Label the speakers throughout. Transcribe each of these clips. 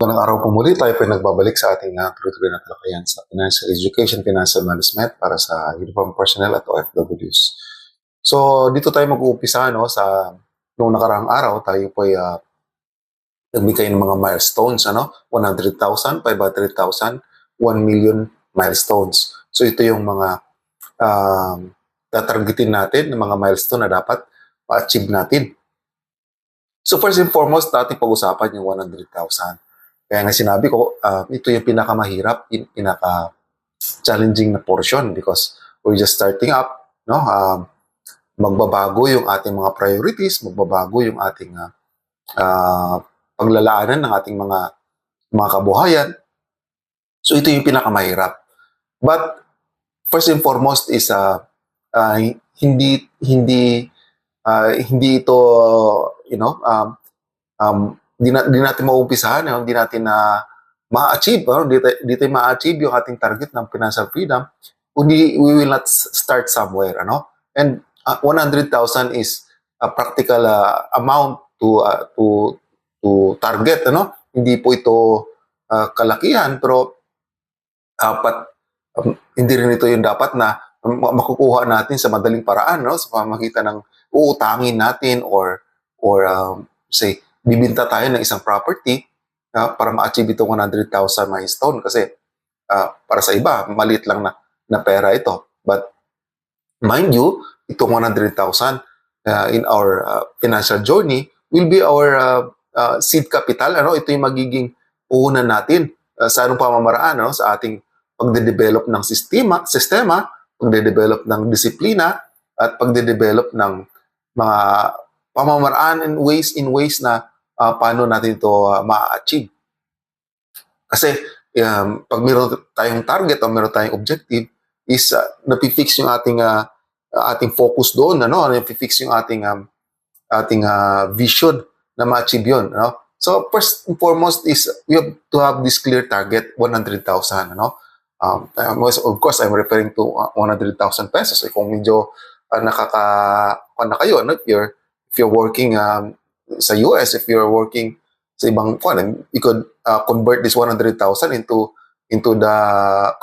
Speaker 1: Magandang araw po muli. Tayo po ay nagbabalik sa ating tuloy-tuloy na talakayan sa Financial Education, Financial Management para sa uniform personnel at OFWs. So, dito tayo mag-uumpisa, no, sa noong nakaraang araw, tayo po ay nagbigay ng mga milestones, 100,000, 500,000, 1 million milestones. So, ito yung mga tatargetin natin, ng mga milestone na dapat ma-achieve natin. So, first and foremost, natin pag-usapan yung 100,000. Kaya nga sinabi ko, ito yung pinakamahirap, pinaka-challenging na portion because we're just starting up, no? Magbabago yung ating mga priorities, magbabago yung ating paglalaanan ng ating mga kabuhayan. So ito yung pinakamahirap. But first and foremost is hindi ito, di natin maumpisahan, hindi natin ma-achieve, di tayo ma-achieve yung ating target ng financial freedom, kundi we will not start somewhere, And 100,000 is a practical amount to target, Hindi po ito kalakihan, pero dapat hindi rin ito yung dapat na makukuha natin sa madaling paraan, sa pamamagitan ng uutangin natin or say bibinta tayo ng isang property para ma-achieve itong 100,000 milestone kasi para sa iba, maliit lang na pera ito. But mind you, itong 100,000 in our financial journey will be our seed capital. Ito yung magiging puhunan natin sa anong pamamaraan, sa ating pagde-develop ng sistema, pagde-develop ng disiplina, at pagde-develop ng mga pamamaraan in ways na paano natin ito ma-achieve. Kasi pag meron tayong target o meron tayong objective, is napifix yung ating focus doon, napifix yung ating vision na ma-achieve yun. So first and foremost is we have to have this clear target, 100,000. Of course, I'm referring to 100,000 pesos. Kung medyo na kayo, if you're working sa US, if you're working sa ibang you could convert this 100,000 into the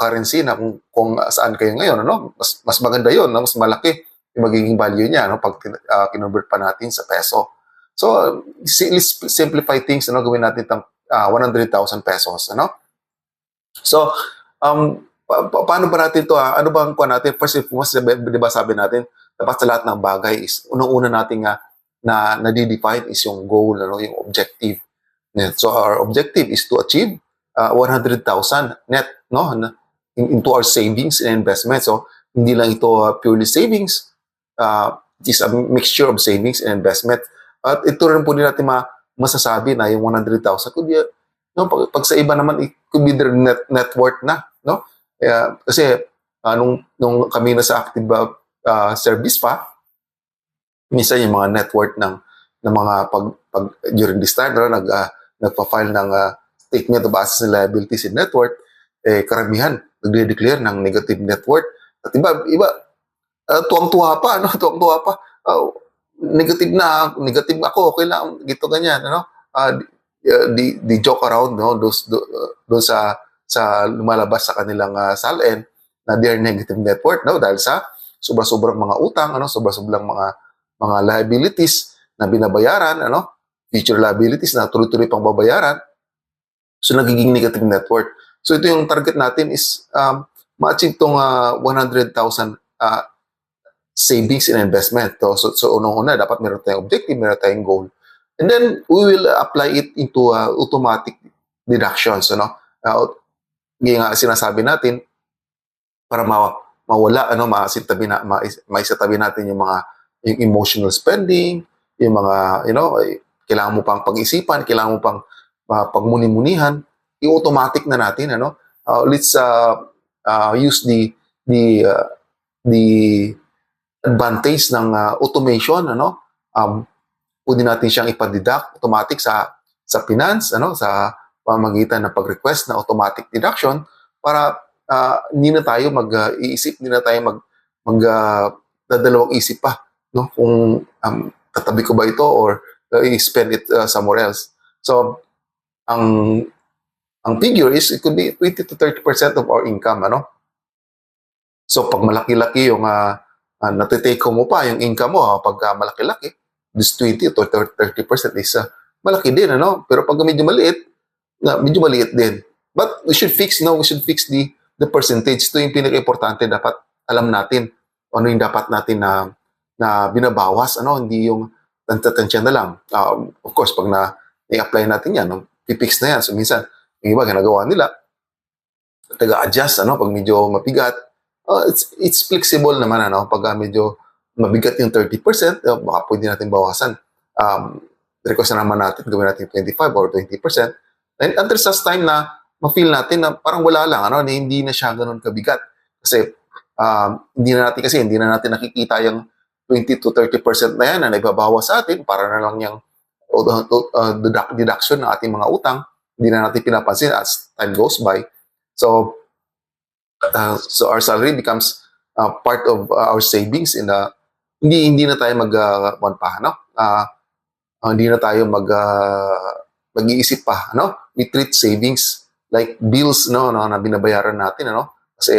Speaker 1: currency na kung saan kayo ngayon, mas maganda yon, mas malaki yung magiging value niya, pag kinonvert pa natin sa peso. So let's simplify things, gawin natin itong 100,000 pesos, So paano ba natin ito? Ano ba ang kuha natin? First and foremost, di ba sabi natin, dapat sa lahat ng bagay is unang-una natin na na-define is yung goal, yung objective. So our objective is to achieve 100,000 net, into our savings and investment. So hindi lang ito purely savings, it is a mixture of savings and investment. At ito rin po din natin masasabi na yung 100,000 kundi pag sa iba naman it could be their net worth na, kasi nung kami na sa active service pa, minsan yung mga net worth ng mga pag during this time nagpa-file ng statement of assets and liabilities and net worth, karamihan nagde-declare ng negative net worth. At iba tuwang-tuwa pa, negative ako, okay lang, gito ganyan, di joke around, doon sa lumalabas sa kanilang salin na their negative net worth, dahil sa sobra-sobrang mga utang, sobra-sobrang mga liabilities na binabayaran, future liabilities na tuloy-tuloy pang babayaran. So nagiging negative net worth. So ito yung target natin is ma-achieve tong 100,000 savings and investment. So unang-una, dapat meron tayong objective, meron tayong goal. And then we will apply it into automatic deductions, yung sinasabi natin para mawala, maisatabi natin yung emotional spending, yung mga, kailangan mo pang pag-isipan, kailangan mo pang pagmuni-munihan, i-automatic na natin, let's use the advantage ng automation, pwede natin siyang ipa-deduct automatic sa finance, sa pamamagitan ng pag-request na automatic deduction para hindi na tayo mag-iisip, hindi na tayo dadalawang isip pa, kung tatabi ko ba ito or i-spend it somewhere else. So ang ang figure is it could be 20 to 30% of our income, ano? So pag malaki-laki yung natitake home mo pa yung income mo, pag malaki-laki, this 20 to 30% is malaki din, ano? Pero pag medyo maliit din. But we should fix, no? We should fix the percentage. Ito yung pinaka-importante. Dapat alam natin ano yung dapat natin na binabawas, ano? Hindi yung tantatansya na lang. Of course, pag i-apply natin yan, no? I-fix na yan. So minsan, yung iba ginagawa nila, taga-adjust, ano? Pag medyo mabigat, it's flexible naman, ano? Pag medyo mabigat yung 30%, baka pwede natin bawasan. Request na naman natin, gawin natin 25 or 20%. And until such time na ma-feel natin na parang wala lang, ano? Hindi na siya ganun kabigat. Kasi hindi na natin nakikita yung 20 to 30% na yan na naibabawas sa atin para na lang yung deduction ng ating mga utang. Hindi na natin pinapansin as time goes by. So our salary becomes part of our savings in hindi na tayo hindi na tayo mag-iisip pa, ano? We treat savings like bills, no, na binabayaran natin, ano? Kasi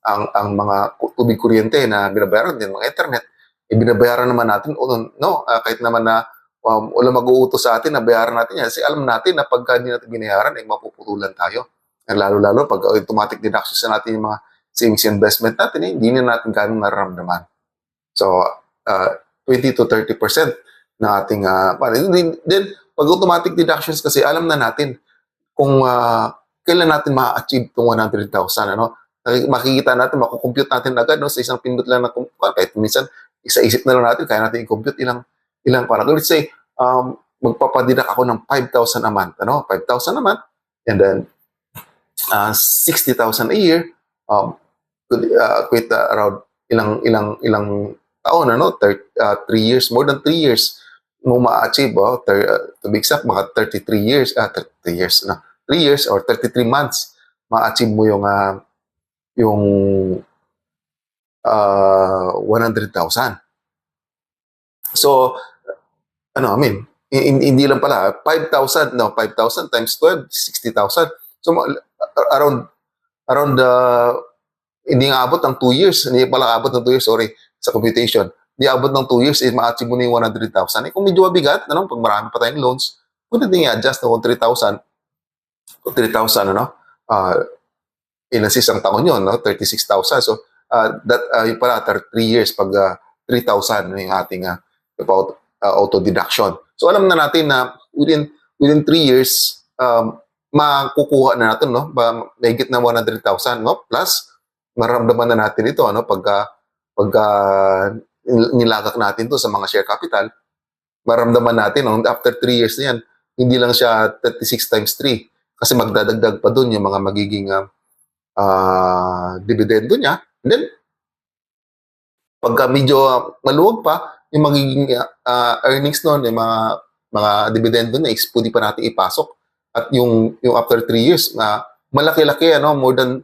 Speaker 1: ang mga tubig kuryente na binabayaran din, mga internet, binabayaran naman natin, no? Kahit naman na wala mag-uutos sa atin na bayaran natin yan. Kasi alam natin na pagka hindi natin binayaran, mapuputulan tayo. Lalo-lalo pag automatic deductions na natin yung mga savings investment natin, hindi na natin ganun nararamdaman. So, 20 to 30% na ating, then, pag automatic deductions kasi, alam na natin kung kailan natin ma-achieve itong 100,000, ano? Makikita natin, makukompute natin agad, no? Sa isang pindot lang na, kahit minsan, isa-isip na lang natin, kaya natin i-compute ilang para. Let's say, magpapadidak ako ng 5,000 a month, ano? 5,000 a month, and then, 60,000 a year, could equate around ilang taon, ano? 3 years, more than 3 years mo ma-achieve, to be exact, mga 33 years, 3 years or 33 months, ma-achieve mo yung 100,000. So, hindi lang pala, 5,000 times 12, 60,000. So, around hindi nga abot ng 2 years, hindi pala abot ng 2 years, sorry, sa computation. Hindi abot ng 2 years, ma-achieve mo na yung 100,000. Kung medyo mabigat, pag marami pa tayong loans, pwede din i-adjust na kung 3,000, ilan isang taon yun, no? 36,000. So, yung pala, 3 years, pag 3,000 yung ating about auto-deduction. So, alam na natin na within 3 years, makukuha na natin, no? Mahigit na 100,000, no? Plus, maramdaman na natin ito, ano? Pagka nilagak natin to sa mga share capital, maramdaman natin, no? After 3 years na yan, hindi lang siya 36 times 3. Kasi magdadagdag pa dun yung mga magiging dividendo niya. And then, pagka medyo maluwag pa, yung magiging earnings nun, yung mga dividendo na pwede pa natin ipasok. At yung after 3 years, malaki-laki, ano, more than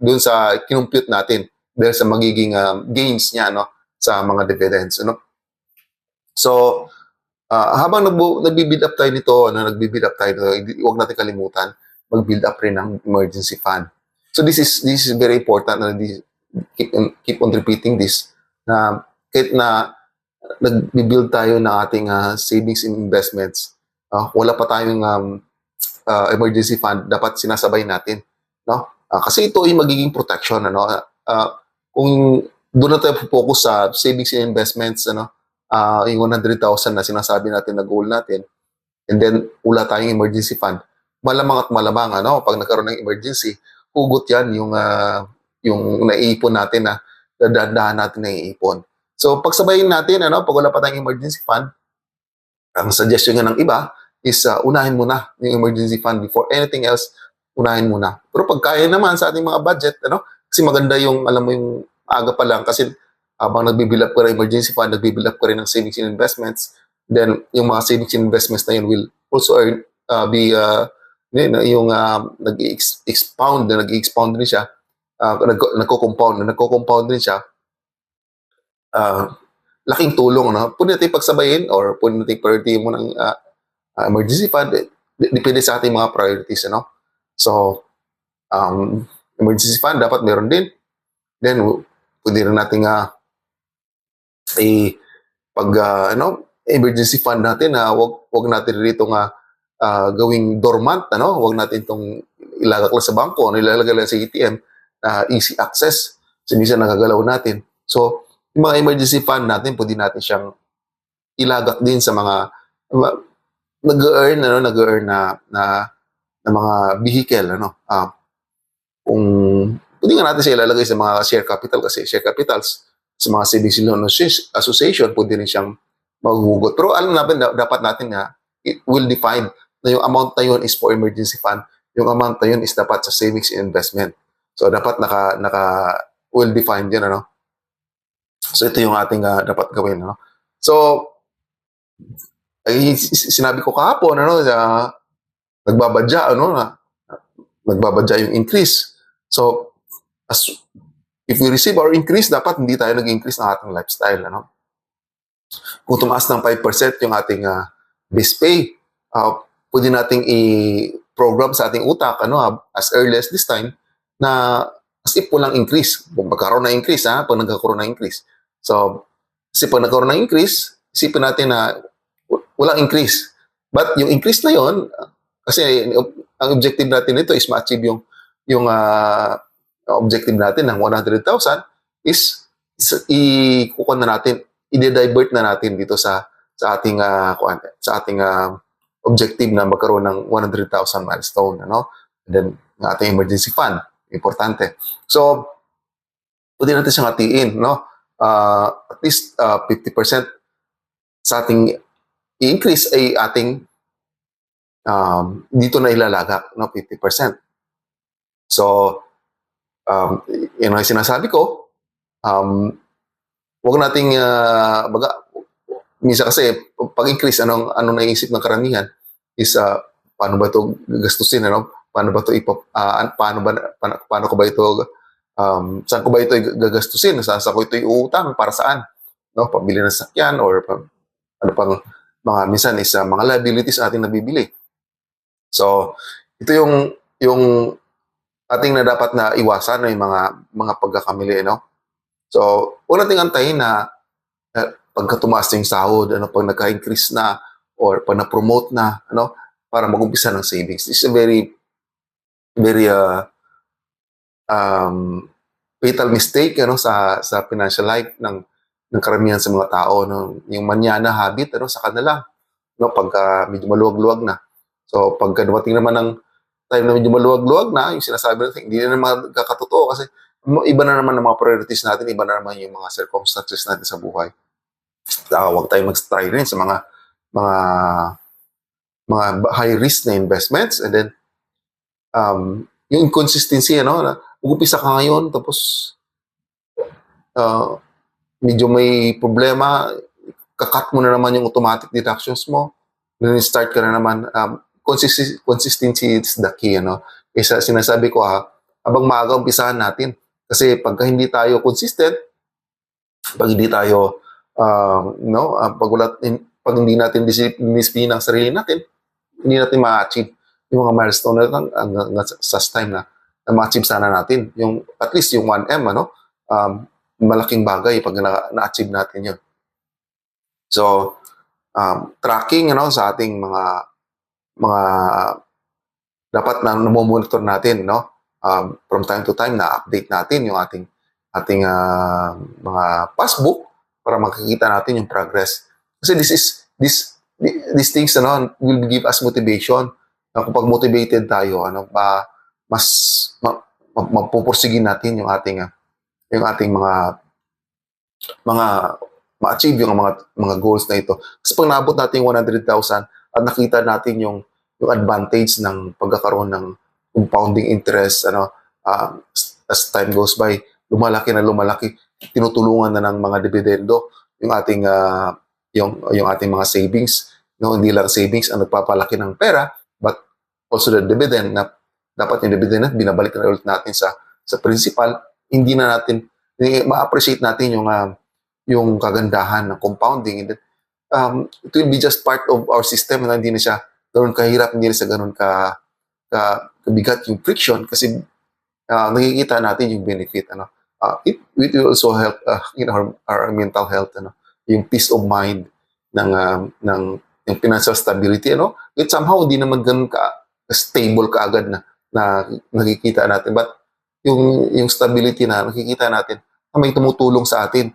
Speaker 1: dun sa kinumpute natin dahil sa magiging gains niya, no, sa mga dividends, ano. So, habang nagbi-build up tayo nito, huwag natin kalimutan mag-build up rin ng emergency fund. So this is very important na keep on repeating this, na kahit na nag-build tayo ng ating savings and investments, wala pa tayong emergency fund, dapat sinasabay natin, no? Kasi ito ay magiging protection, ano. Kung doon na tayo focus sa savings and investments, ano, yung 100,000 na sinasabi natin na goal natin, and then wala tayong emergency fund, malamang, ano, pag nagkaroon ng emergency, hugot yan yung naiipon natin, na dadaan natin na iipon. So, pagsabayin natin, ano, pag wala pa tayong emergency fund, ang suggestion nga ng iba is unahin muna yung emergency fund before anything else, unahin muna. Pero pag kaya naman sa ating mga budget, ano, kasi maganda yung, alam mo, yung aga pa lang, kasi habang nagbibuild up ka ng emergency fund, nagbibuild up ka rin ng savings and investments, then yung mga savings and investments na yun will also nag-expound din siya, nagko-compound din siya, laking tulong, no? Pwede natin pagsabayin or pwede natin priority mo ng emergency fund, depende sa ating mga priorities, ano? So, emergency fund dapat meron din. Then, pwede rin natin pag emergency fund natin na wag natin rito gawing dormant, ano? Wag natin itong ilagak lang sa bangko, ano, ilalagay lang sa ATM, easy access. So, minsan nagagalaw natin. So, yung mga emergency fund natin, pwede natin siyang ilagak din sa mga nag-earn na mga vehicle, ano. Kung pwede nga natin siya ilalagay sa mga share capital kasi share capitals sa mga savings loan association pwede rin siyang maghugot. Pero alam natin, dapat natin it will define na yung amount na yun is for emergency fund, yung amount na yun is dapat sa savings and investment. So dapat naka well defined yan, ano. So ito yung ating dapat gawin, ano. So sinabi ko kahapon, ano, nagbabadya, ano, nagbabadya yung increase. So if we receive our increase, dapat hindi tayo nag-increase ng ating lifestyle, ano. Kung tumaas ng 5% yung ating base pay, pwede nating i-program sa ating utak, ano, as early as this time, na as if walang increase. Kung magkaroon na increase, pag nagkakaroon na increase. So, kasi pag nagkaroon na increase, isipin natin na walang increase. But yung increase na yon, kasi ang objective natin nito is ma-achieve yung objective natin ng 100,000 is ikukuha na natin, i-divert na natin dito sa ating objective na magkaroon ng 100,000 milestone, ano? And then ng ating emergency fund, importante. So pwede natin siyang hatiin, no? At least 50% sa ating i-increase ay ating dito na ilalagak, no? 50%. So yun ang sinasabi ko, wag nating minsan kasi pag-increase, ano naiisip ng karamihan is paano ba ito gastusin, ano? Paano ba ito paano ko ba ito saan ko ba ito gagastusin? Saan ko ito iuutang? Para saan? No, pambili ng sakyan or ano pang mga minsan is mga liabilities natin nabibili. So, ito yung ating na dapat na iwasan, no, yung mga pagkakamili, no? So, huwag nating antayin na pagka tumaas yung sahod, ano, pag nagka-increase na or pag na-promote na, ano, para mag-umpisa ng savings. This is a very fatal mistake, ano, sa financial life ng karamihan sa mga tao, no? Yung manyana habit, ano, sa kanila, no, pagka medyo maluwag-luwag na. So pagka dumating naman ng time na medyo maluwag-luwag na, yung sinasabi natin, hindi na naman kakatotoo kasi iba na naman ang mga priorities natin, iba na naman yung mga circumstances natin sa buhay. Huwag tayo mag-try rin sa mga high risk na investments, and then yung inconsistency, ano, na mag-upisa ka ngayon tapos medyo may problema, kakat mo na naman yung automatic deductions mo, then start ka na naman. Consistency is the key, ano. Kaya sinasabi ko, habang maaga umpisahan natin, kasi pagka hindi tayo consistent, pag hindi tayo pag hindi natin disiplina ang sarili natin, hindi natin ma-achieve yung mga milestone natin hanggang sa time na ma-achieve sana natin. Yung, at least yung 1M, ano, malaking bagay pag na-achieve natin yun. So, tracking, ano, sa ating mga dapat na monitor natin, no? From time to time na update natin yung ating mga passbook para makikita natin yung progress. Kasi these things, ano, will give us motivation. Kapag motivated tayo, ano, mas mapupursigin natin yung ating mga ma-achieve yung mga goals na ito. Kasi pag naabot natin yung 100,000 at nakita natin yung advantage ng pagkakaroon ng compounding interest, ano, as time goes by, lumalaki, tinutulungan na ng mga dividendo yung ating yung ating mga savings, no, hindi lang savings ang nagpapalaki ng pera, but also the dividend, na dapat yung dividend na binabalik na ulit natin sa principal. Hindi ma-appreciate natin yung kagandahan ng compounding. And then, it will be just part of our system na hindi na siya ganun kahirap, hindi rin sa ganun kabigat yung friction kasi nakikita natin yung benefit. It will also help in our mental health. Yung peace of mind ng yung financial stability. It somehow hindi naman ganun stable kaagad na nakikita natin. But yung stability na nakikita natin na may tumutulong sa atin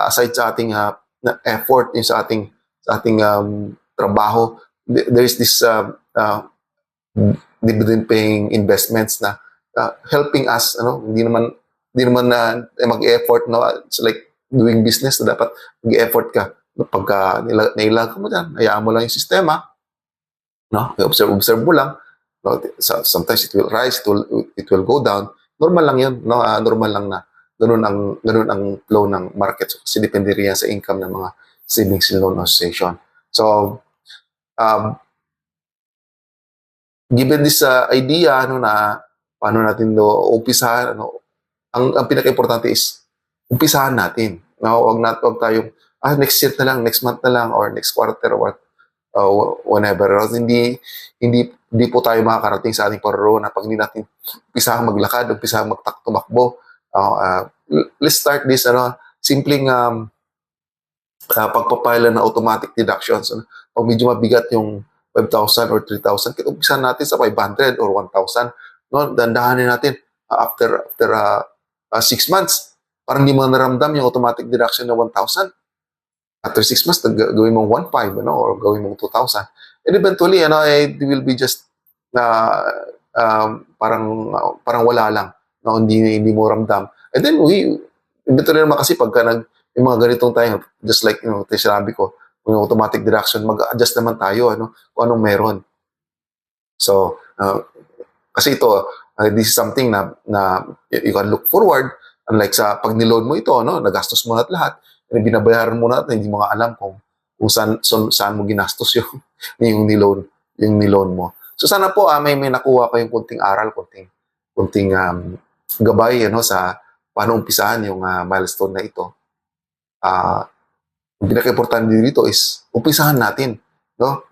Speaker 1: aside sa ating effort, yung sa ating trabaho. There is this dividend paying investments na helping us, hindi naman na mag-effort, it's like doing business na dapat mag-effort ka. Pagka nailag mo dyan, hayaan mo lang yung sistema, observe mo lang, sometimes it will rise, it will go down. Normal lang yun, normal lang na ganun ang flow ng market. Kasi depende rin yan sa income ng mga savings and loan association. So, given this idea na paano natin umpisahan, ang pinaka-importante is umpisahan natin. Wag tayong next year na lang, next month na lang, or next quarter, or whenever. Hindi po tayo makakarating sa ating paruruna pag hindi natin umpisahang maglakad, umpisahang tumakbo. Let's start this simpleng pagpapile ng automatic deductions. O medyo mabigat yung 5,000 or 3,000, umpisahan natin sa 500 or 1,000. Dandahanin natin after 6 months. Parang hindi mo naramdam yung automatic deduction ng 1,000. After 6 months, gawin mong 1,500 or gawin mong 2,000. And eventually, it will be just parang wala lang. Hindi mo ramdam. And then, eventually naman kasi pagka yung mga ganitong tayo, just like, sinabi ko, yung automatic deduction, mag-adjust naman tayo, kung anong meron. So, kasi ito, this is something na you can look forward, unlike sa pag niload mo ito, nagastos mo na lahat, binabayaran mo na at hindi mo nga alam kung saan mo ginastos yung niload mo. So sana po may nakuha kayong kunting aral, kunting gabay sa paano umpisahan yung milestone na ito. Ang pinaka-importante dito is umpisahan natin,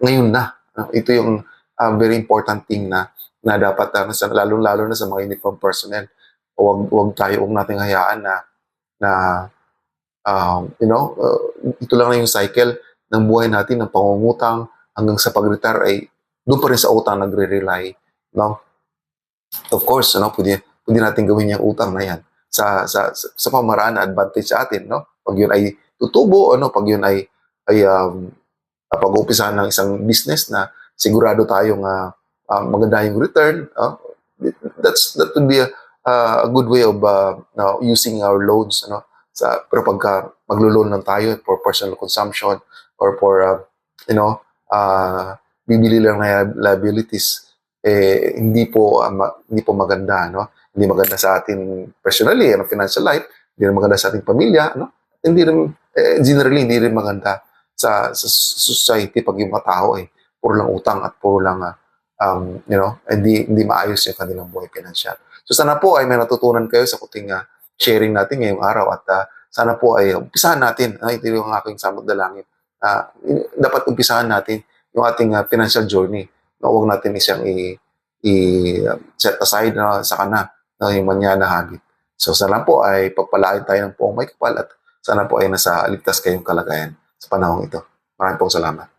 Speaker 1: ngayon na. Ito yung very important thing na dapat lalo na sa mga uniform personnel. Huwag nating hayaan na ito lang na yung cycle ng buhay natin, ng pangungutang hanggang sa pag-retire ay doon pa rin sa utang nagre-rely. Of course, pwede natin gawin yung utang na yan sa pamaraan na advantage sa atin. Pag yun ay tutubo, pag yun ay pag-uupisahan ng isang business na sigurado tayong maganda yung return, that would be a good way of using our loans. Pero pagka maglo-loan lang tayo for personal consumption or for bibili lang na liabilities, hindi po maganda, hindi maganda sa atin personally, financial life, hindi rin maganda sa ating pamilya, hindi rin generally hindi rin maganda sa society pag yung mga tao puro lang utang at puro lang hindi maayos yung kanilang buhay financial. So sana po ay may natutunan kayo sa kuting sharing natin ngayong araw at sana po ay umpisahan natin. Ito yung aking samot dalangin. Dapat umpisahan natin yung ating financial journey. Huwag natin isang set aside sa kana yung manyana habit. So sana po ay pagpalain tayo ng poong may kapal at sana po ay nasa ligtas kayong kalagayan sa panahong ito. Maraming pong salamat.